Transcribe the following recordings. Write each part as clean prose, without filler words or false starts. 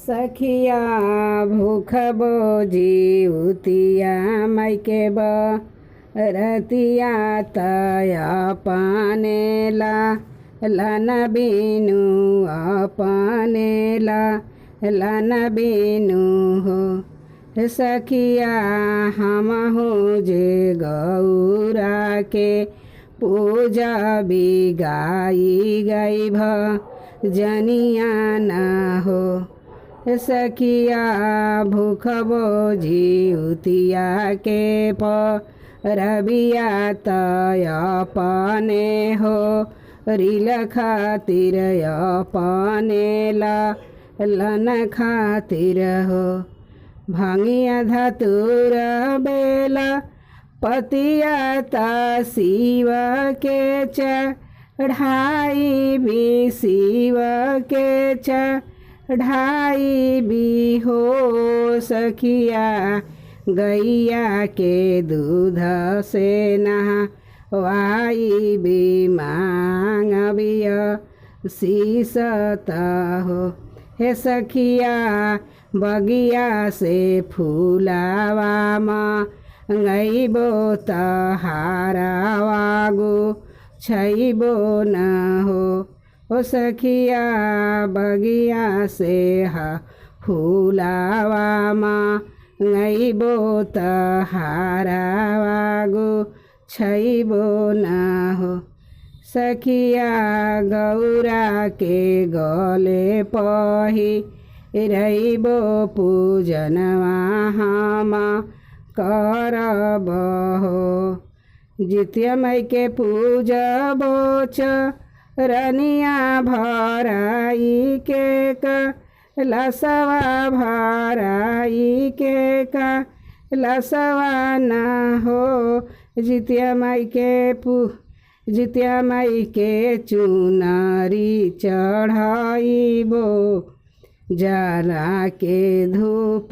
सखिया भूख बोझिउतिया मायके रतिया तया पानेला लन बिनु अपनेला लन बिनु हो सखिया हमहु जे गौरा के पूजा बिगाई गई जनिया न हो सखिया भूख बोझिउतिया के रबिया तय अपने हो रिल खातिर अपनेला लन खातिर हो भांगिया धतुर बेला पतिया ता शिव के चढ़ाई भी शिव के चढ़ाई भी हो सखिया गैया के दूध से नहवाई भी मांगबिय शीसता हो हे सखिया बगिया से फूलावा गईबो तहारावागो छैबो न हो ओ सखिया बगिया से फूलावा गईबो तहारावागो छैबो न हो सखिया गौरा के गले पही रहिबो पूजनवा हम करब हो जितिया माई के पूजबो रनिया भराई के लसवा भराई के लसवा न हो जितिया माई के चुनरी चढ़ाइबो जरा के धूप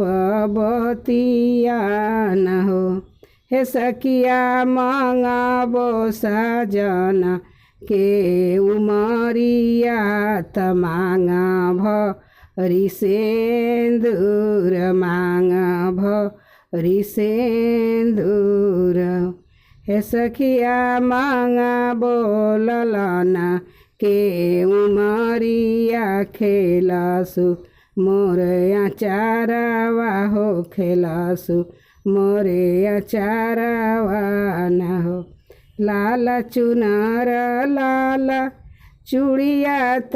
बतिया न हो हे सखिया मंगाबो सजन के उमरिया त मांगा भरी सेंदूर मांगा भरी सेंदूर हे सखिया मांगा बोलना के उमरिया खेलासु मोरे अचारवा हो खेलासु मोरे अचारवा न हो लाल चुनर लाल चूड़िया त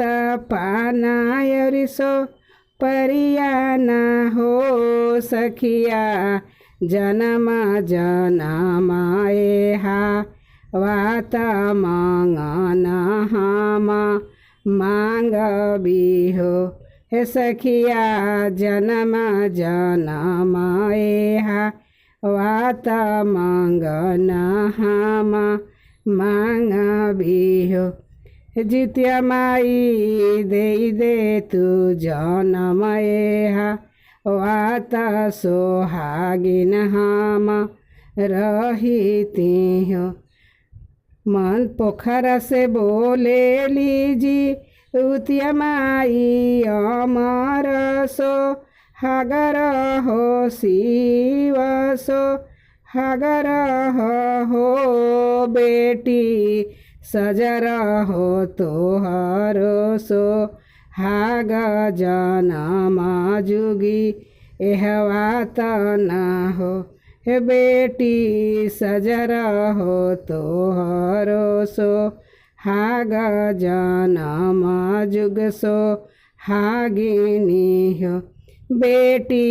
पानायरिसो परिया न हो सखिया जन्म जन्माएहा वाता मंगन हम मांगबी हो हे सखिया जन्म जन्माएहा वाता मंगन हम मांगबी हो जितिया माई दे तू जनमएहा वाता सोहागिन हम रहीती हो मन पोखरा से बोले लीजी उतिया माई अमर सो हागर हो शिव सो हागर हो बेटी सजर हो तोहरो सो हाग जनम जुगी एहवात न हो हे बेटी सजर हो तोहरो सो हाग जनम जुग सो हागिनी हो बेटी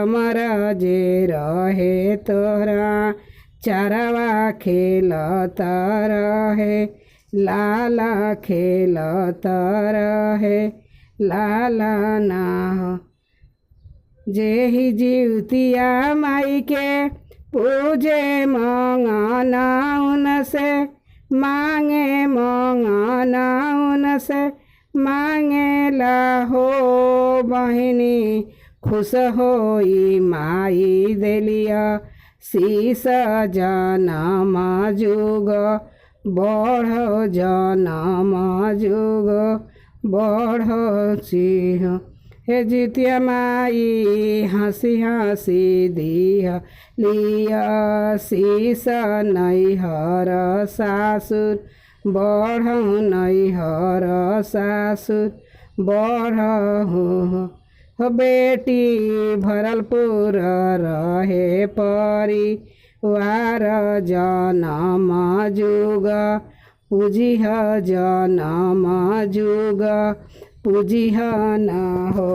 अमर जे रहे तोरा चरवा खेलत रहे लाला खेलत रहे लाला ना हो जेहि जिउतिया माई के पूजे मंगना उनसे मांगे मंगना उनसे मांगे हो बहिनी खुश होई माई देलिया शीस जनम जुग बढ़ जनम जुग बढ़ सिंह हे जितिया माई हंसी हंसी दिह लिया शीस नैहर सासुर बढ़ऊ नैहर सासुर बढ़ऊ हो बेटी भरलपुर रहे परिवार जनम जुग पूजिह जनम जुग पूजिह न हो।